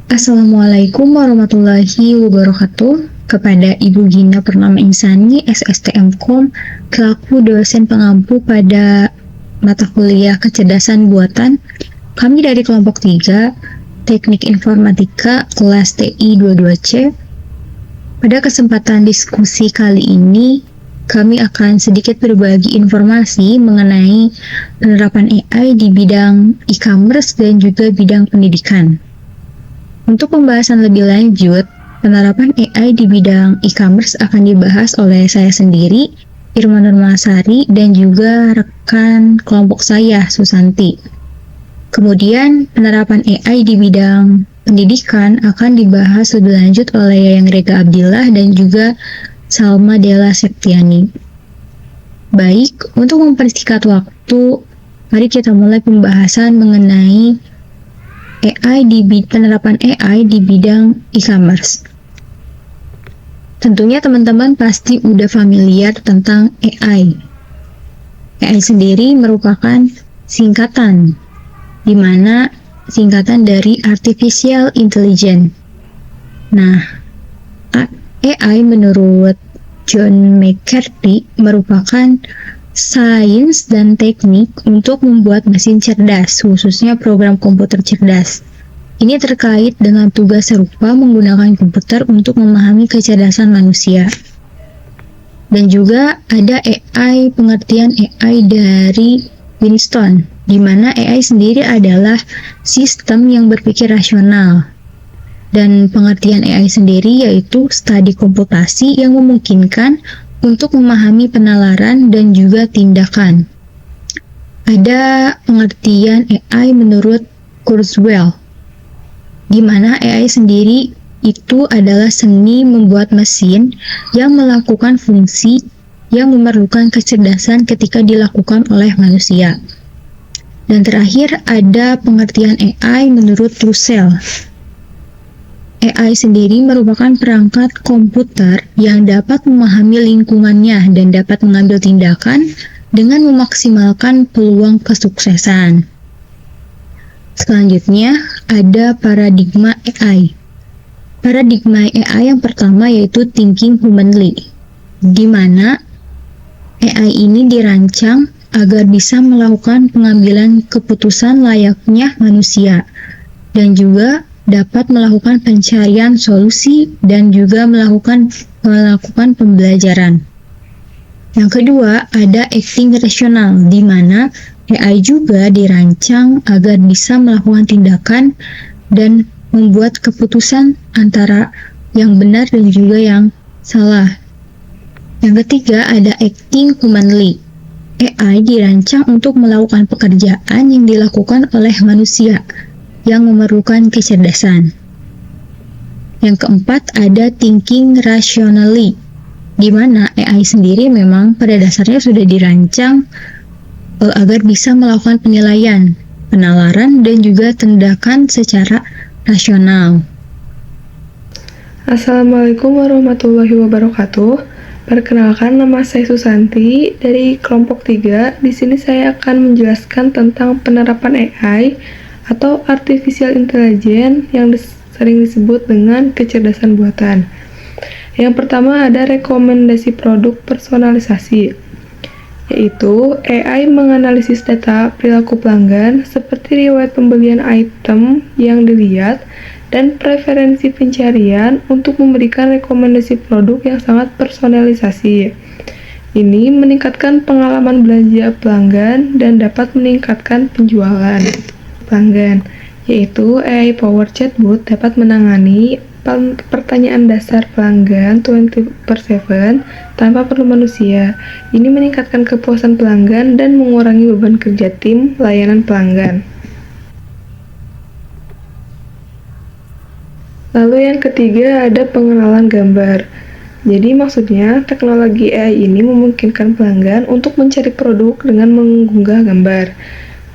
Assalamualaikum warahmatullahi wabarakatuh. Kepada Ibu Gina Purnama Insani, SSTMkom, selaku dosen pengampu pada mata kuliah kecerdasan buatan, kami dari kelompok 3, Teknik Informatika, kelas TI 22C. Pada kesempatan diskusi kali ini, kami akan sedikit berbagi informasi mengenai penerapan AI di bidang e-commerce dan juga bidang pendidikan. Untuk pembahasan lebih lanjut, penerapan AI di bidang e-commerce akan dibahas oleh saya sendiri, Irma Nurmasari, dan juga rekan kelompok saya, Susanti. Kemudian, penerapan AI di bidang pendidikan akan dibahas lebih lanjut oleh Yayang Rega Abdillah dan juga Salma Della Septiani. Baik, untuk mempersingkat waktu, mari kita mulai pembahasan mengenai penerapan AI di bidang e-commerce. Tentunya teman-teman pasti udah familiar tentang AI. AI sendiri merupakan singkatan, di mana singkatan dari Artificial Intelligence. Nah, AI menurut John McCarthy merupakan sains dan teknik untuk membuat mesin cerdas, khususnya program komputer cerdas. Ini terkait dengan tugas serupa menggunakan komputer untuk memahami kecerdasan manusia. Dan juga ada AI, pengertian AI dari Winston, di mana AI sendiri adalah sistem yang berpikir rasional. Dan pengertian AI sendiri yaitu studi komputasi yang memungkinkan untuk memahami penalaran dan juga tindakan. Ada pengertian AI menurut Kurzweil, di mana AI sendiri itu adalah seni membuat mesin yang melakukan fungsi yang memerlukan kecerdasan ketika dilakukan oleh manusia. Dan terakhir ada pengertian AI menurut Russell. AI sendiri merupakan perangkat komputer yang dapat memahami lingkungannya dan dapat mengambil tindakan dengan memaksimalkan peluang kesuksesan. Selanjutnya, ada paradigma AI. Paradigma AI yang pertama yaitu thinking humanly, di mana AI ini dirancang agar bisa melakukan pengambilan keputusan layaknya manusia dan juga dapat melakukan pencarian solusi dan juga melakukan pembelajaran. Yang kedua, ada acting rasional, di mana AI juga dirancang agar bisa melakukan tindakan dan membuat keputusan antara yang benar dan juga yang salah. Yang ketiga, ada acting humanly. AI dirancang untuk melakukan pekerjaan yang dilakukan oleh manusia yang memerlukan kecerdasan. Yang keempat, ada thinking rationally, di mana AI sendiri memang pada dasarnya sudah dirancang agar bisa melakukan penilaian, penalaran, dan juga tindakan secara rasional. Assalamualaikum warahmatullahi wabarakatuh. Perkenalkan, nama saya Susanti dari kelompok 3. Di sini saya akan menjelaskan tentang penerapan AI atau Artificial Intelligence yang sering disebut dengan kecerdasan buatan. Yang pertama ada rekomendasi produk personalisasi, yaitu AI menganalisis data perilaku pelanggan seperti riwayat pembelian item yang dilihat dan preferensi pencarian untuk memberikan rekomendasi produk yang sangat personalisasi. Ini meningkatkan pengalaman belanja pelanggan dan dapat meningkatkan penjualan pelanggan, yaitu AI Power Chatbot dapat menangani pertanyaan dasar pelanggan 24/7 tanpa perlu manusia. Ini meningkatkan kepuasan pelanggan dan mengurangi beban kerja tim layanan pelanggan. Lalu yang ketiga ada pengenalan gambar. Jadi maksudnya teknologi AI ini memungkinkan pelanggan untuk mencari produk dengan mengunggah gambar.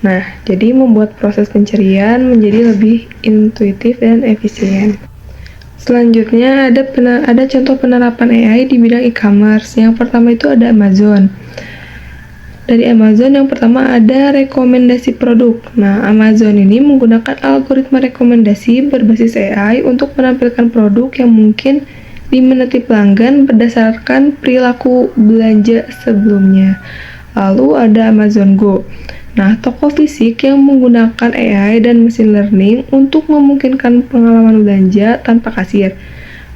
Nah, jadi membuat proses pencarian menjadi lebih intuitif dan efisien. Selanjutnya ada contoh penerapan AI di bidang e-commerce. Yang pertama itu ada Amazon. Dari Amazon yang pertama ada rekomendasi produk. Nah, Amazon ini menggunakan algoritma rekomendasi berbasis AI untuk menampilkan produk yang mungkin diminati pelanggan berdasarkan perilaku belanja sebelumnya. Lalu ada Amazon Go. Nah, toko fisik yang menggunakan AI dan machine learning untuk memungkinkan pengalaman belanja tanpa kasir.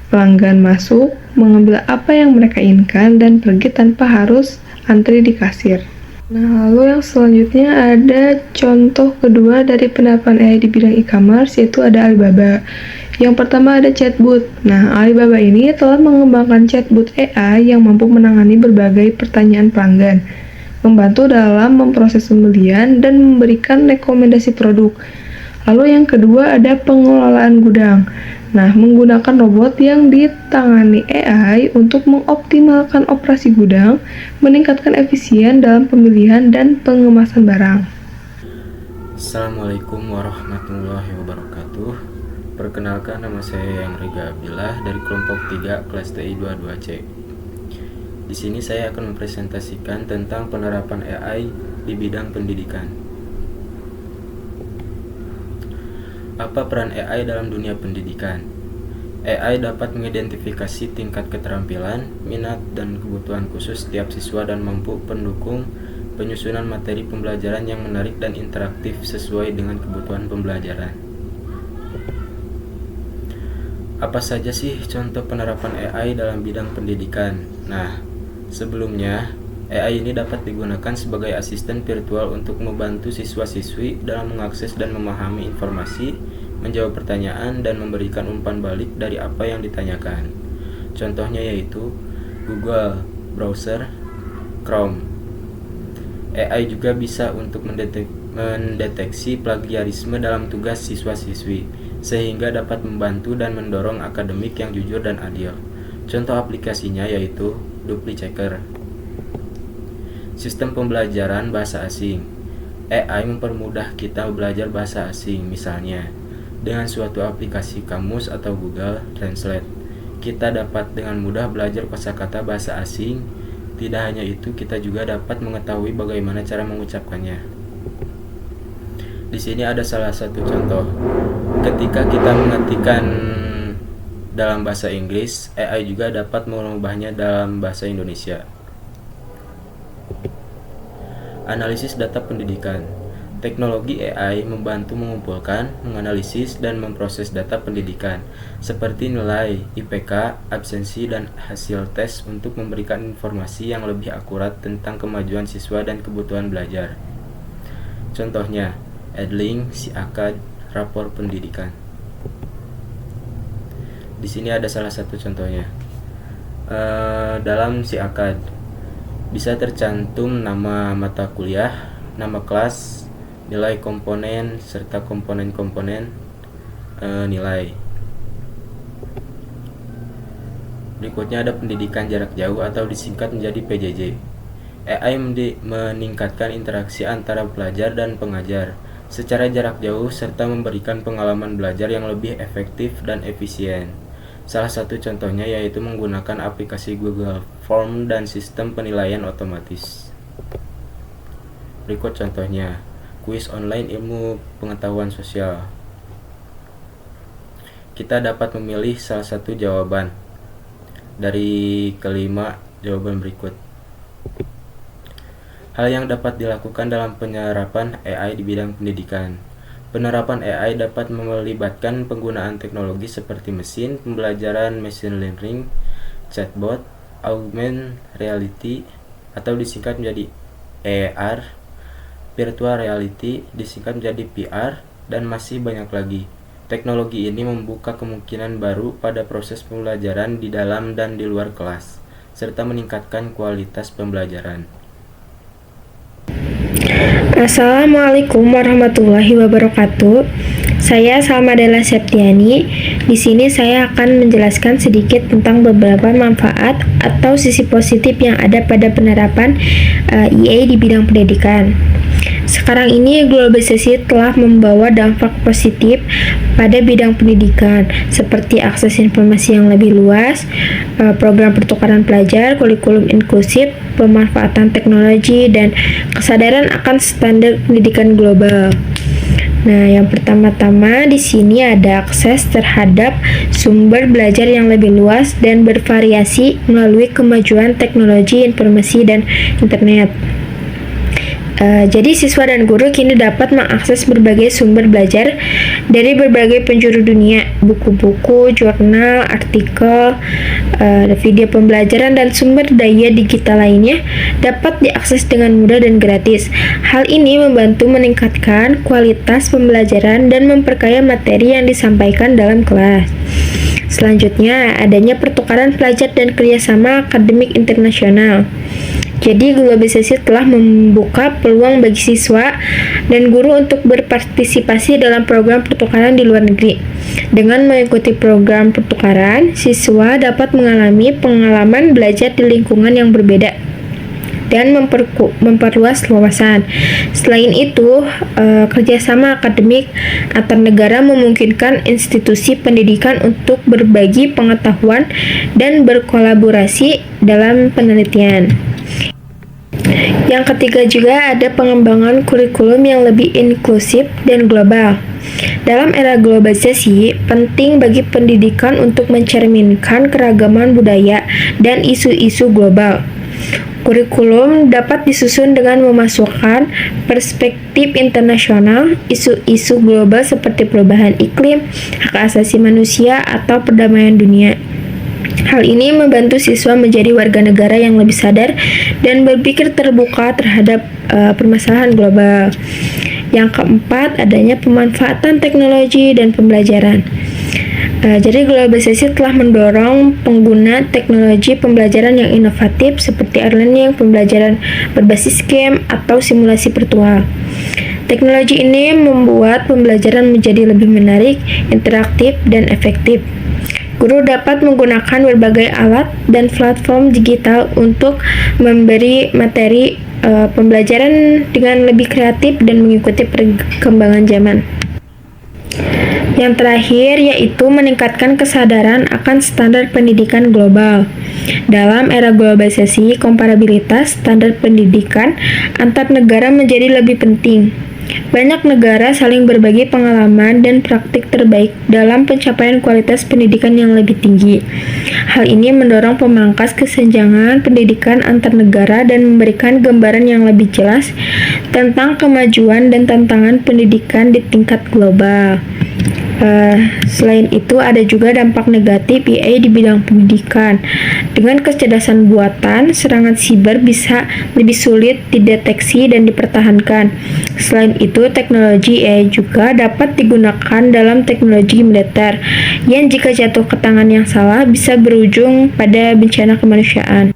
Pelanggan masuk, mengambil apa yang mereka inginkan, dan pergi tanpa harus antri di kasir. Nah, lalu yang selanjutnya ada contoh kedua dari penerapan AI di bidang e-commerce, yaitu ada Alibaba. Yang pertama ada chatbot. Nah, Alibaba ini telah mengembangkan chatbot AI yang mampu menangani berbagai pertanyaan pelanggan, membantu dalam memproses pembelian, dan memberikan rekomendasi produk. Lalu yang kedua ada pengelolaan gudang. Nah, menggunakan robot yang ditangani AI untuk mengoptimalkan operasi gudang, meningkatkan efisien dalam pemilihan dan pengemasan barang. Assalamualaikum warahmatullahi wabarakatuh. Perkenalkan, nama saya Yang Riga Abdillah dari kelompok 3 kelas TI 22C. Di sini saya akan mempresentasikan tentang penerapan AI di bidang pendidikan. Apa peran AI dalam dunia pendidikan? AI dapat mengidentifikasi tingkat keterampilan, minat, dan kebutuhan khusus setiap siswa dan mampu mendukung penyusunan materi pembelajaran yang menarik dan interaktif sesuai dengan kebutuhan pembelajaran. Apa saja sih contoh penerapan AI dalam bidang pendidikan? Nah, sebelumnya, AI ini dapat digunakan sebagai asisten virtual untuk membantu siswa-siswi dalam mengakses dan memahami informasi, menjawab pertanyaan, dan memberikan umpan balik dari apa yang ditanyakan. Contohnya yaitu Google, browser, Chrome. AI juga bisa untuk mendeteksi plagiarisme dalam tugas siswa-siswi, sehingga dapat membantu dan mendorong akademik yang jujur dan adil. Contoh aplikasinya yaitu DupliChecker. Sistem pembelajaran bahasa asing. AI mempermudah kita belajar bahasa asing, misalnya dengan suatu aplikasi kamus atau Google Translate. Kita dapat dengan mudah belajar kosakata bahasa asing. Tidak hanya itu, kita juga dapat mengetahui bagaimana cara mengucapkannya. Di sini ada salah satu contoh. Ketika kita mengetikkan dalam bahasa Inggris, AI juga dapat mengubahnya dalam bahasa Indonesia. Analisis data pendidikan. Teknologi AI membantu mengumpulkan, menganalisis, dan memproses data pendidikan, seperti nilai, IPK, absensi, dan hasil tes untuk memberikan informasi yang lebih akurat tentang kemajuan siswa dan kebutuhan belajar. Contohnya, Edling, SIAKAD, rapor pendidikan. Di sini ada salah satu contohnya. Dalam SIAKAD bisa tercantum nama mata kuliah, nama kelas, nilai komponen, serta komponen-komponen nilai. Berikutnya ada pendidikan jarak jauh atau disingkat menjadi PJJ. AI meningkatkan interaksi antara pelajar dan pengajar secara jarak jauh serta memberikan pengalaman belajar yang lebih efektif dan efisien. Salah satu contohnya yaitu menggunakan aplikasi Google Form dan sistem penilaian otomatis. Berikut contohnya, kuis online ilmu pengetahuan sosial. Kita dapat memilih salah satu jawaban dari kelima jawaban berikut. Hal yang dapat dilakukan dalam penerapan AI di bidang pendidikan. Penerapan AI dapat melibatkan penggunaan teknologi seperti mesin pembelajaran machine learning, chatbot, augmented reality atau disingkat menjadi AR, virtual reality disingkat menjadi VR, dan masih banyak lagi. Teknologi ini membuka kemungkinan baru pada proses pembelajaran di dalam dan di luar kelas, serta meningkatkan kualitas pembelajaran. Assalamualaikum warahmatullahi wabarakatuh. Saya Salma Della Septiani. Di sini saya akan menjelaskan sedikit tentang beberapa manfaat atau sisi positif yang ada pada penerapan IA di bidang pendidikan. Sekarang ini globalisasi telah membawa dampak positif pada bidang pendidikan seperti akses informasi yang lebih luas, program pertukaran pelajar, kurikulum inklusif, pemanfaatan teknologi, dan kesadaran akan standar pendidikan global. Nah, yang pertama-tama di sini ada akses terhadap sumber belajar yang lebih luas dan bervariasi melalui kemajuan teknologi informasi dan internet. Jadi siswa dan guru kini dapat mengakses berbagai sumber belajar dari berbagai penjuru dunia, buku-buku, jurnal, artikel, video pembelajaran, dan sumber daya digital lainnya dapat diakses dengan mudah dan gratis. Hal ini membantu meningkatkan kualitas pembelajaran dan memperkaya materi yang disampaikan dalam kelas. Selanjutnya, adanya pertukaran pelajar dan kerjasama akademik internasional. Jadi globalisasi telah membuka peluang bagi siswa dan guru untuk berpartisipasi dalam program pertukaran di luar negeri. Dengan mengikuti program pertukaran, siswa dapat mengalami pengalaman belajar di lingkungan yang berbeda dan memperluas wawasan. Selain itu, kerjasama akademik antar negara memungkinkan institusi pendidikan untuk berbagi pengetahuan dan berkolaborasi dalam penelitian. Yang ketiga juga ada pengembangan kurikulum yang lebih inklusif dan global. Dalam era globalisasi, penting bagi pendidikan untuk mencerminkan keragaman budaya dan isu-isu global. Kurikulum dapat disusun dengan memasukkan perspektif internasional, isu-isu global seperti perubahan iklim, hak asasi manusia, atau perdamaian dunia. Hal ini membantu siswa menjadi warga negara yang lebih sadar dan berpikir terbuka terhadap permasalahan global. Yang keempat, adanya pemanfaatan teknologi dan pembelajaran. Jadi globalisasi telah mendorong pengguna teknologi pembelajaran yang inovatif seperti e-learning, pembelajaran berbasis game, atau simulasi virtual. Teknologi ini membuat pembelajaran menjadi lebih menarik, interaktif, dan efektif. Guru dapat menggunakan berbagai alat dan platform digital untuk memberi materi pembelajaran dengan lebih kreatif dan mengikuti perkembangan zaman. Yang terakhir yaitu meningkatkan kesadaran akan standar pendidikan global. Dalam era globalisasi, komparabilitas standar pendidikan antar negara menjadi lebih penting. Banyak negara saling berbagi pengalaman dan praktik terbaik dalam pencapaian kualitas pendidikan yang lebih tinggi. Hal ini mendorong pemangkas kesenjangan pendidikan antar negara dan memberikan gambaran yang lebih jelas tentang kemajuan dan tantangan pendidikan di tingkat global. Selain itu, ada juga dampak negatif IA di bidang pendidikan. Dengan kecerdasan buatan, serangan siber bisa lebih sulit dideteksi dan dipertahankan. Selain itu, teknologi AI juga dapat digunakan dalam teknologi militer, yang jika jatuh ke tangan yang salah bisa berujung pada bencana kemanusiaan.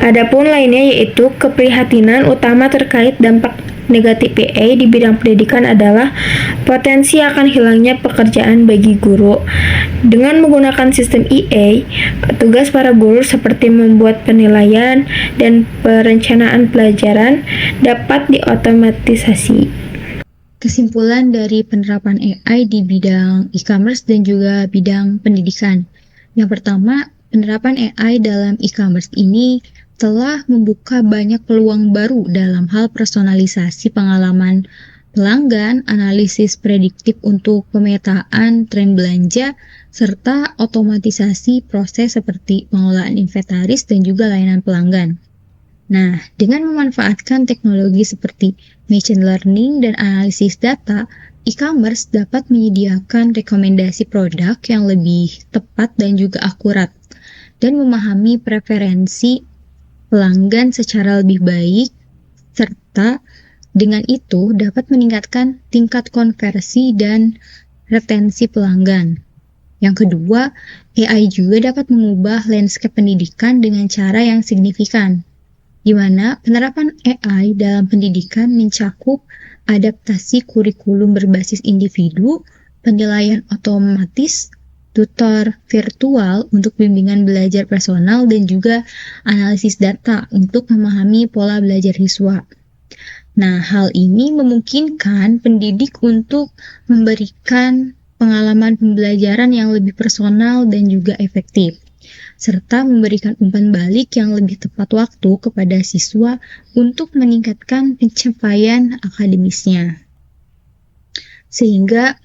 Adapun lainnya yaitu keprihatinan utama terkait dampak negatif AI di bidang pendidikan adalah potensi akan hilangnya pekerjaan bagi guru. Dengan menggunakan sistem IA, tugas para guru seperti membuat penilaian dan perencanaan pelajaran dapat diotomatisasi. Kesimpulan dari penerapan AI di bidang e-commerce dan juga bidang pendidikan. Yang pertama, penerapan AI dalam e-commerce ini telah membuka banyak peluang baru dalam hal personalisasi pengalaman pelanggan, analisis prediktif untuk pemetaan tren belanja, serta otomatisasi proses seperti pengelolaan inventaris dan juga layanan pelanggan. Nah, dengan memanfaatkan teknologi seperti machine learning dan analisis data, e-commerce dapat menyediakan rekomendasi produk yang lebih tepat dan juga akurat, dan memahami preferensi pelanggan secara lebih baik, serta dengan itu dapat meningkatkan tingkat konversi dan retensi pelanggan. Yang kedua, AI juga dapat mengubah landscape pendidikan dengan cara yang signifikan, di mana penerapan AI dalam pendidikan mencakup adaptasi kurikulum berbasis individu, penilaian otomatis, tutor virtual untuk bimbingan belajar personal, dan juga analisis data untuk memahami pola belajar siswa. Nah, hal ini memungkinkan pendidik untuk memberikan pengalaman pembelajaran yang lebih personal dan juga efektif, serta memberikan umpan balik yang lebih tepat waktu kepada siswa untuk meningkatkan pencapaian akademisnya. Sehingga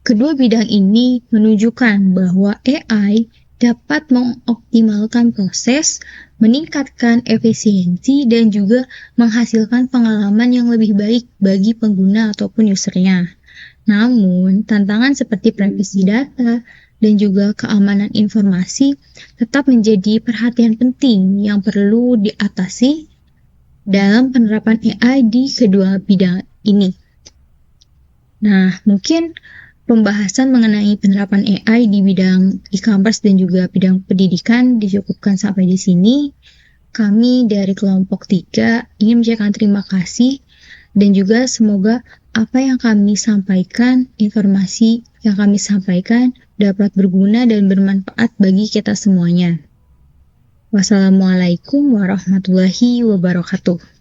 kedua bidang ini menunjukkan bahwa AI dapat mengoptimalkan proses, meningkatkan efisiensi, dan juga menghasilkan pengalaman yang lebih baik bagi pengguna ataupun usernya. Namun, tantangan seperti privasi data dan juga keamanan informasi tetap menjadi perhatian penting yang perlu diatasi dalam penerapan AI di kedua bidang ini. Nah, mungkin pembahasan mengenai penerapan AI di bidang e-commerce dan juga bidang pendidikan dicukupkan sampai di sini. Kami dari kelompok 3 ingin mengucapkan terima kasih dan juga semoga apa yang kami sampaikan, informasi yang kami sampaikan dapat berguna dan bermanfaat bagi kita semuanya. Wassalamualaikum warahmatullahi wabarakatuh.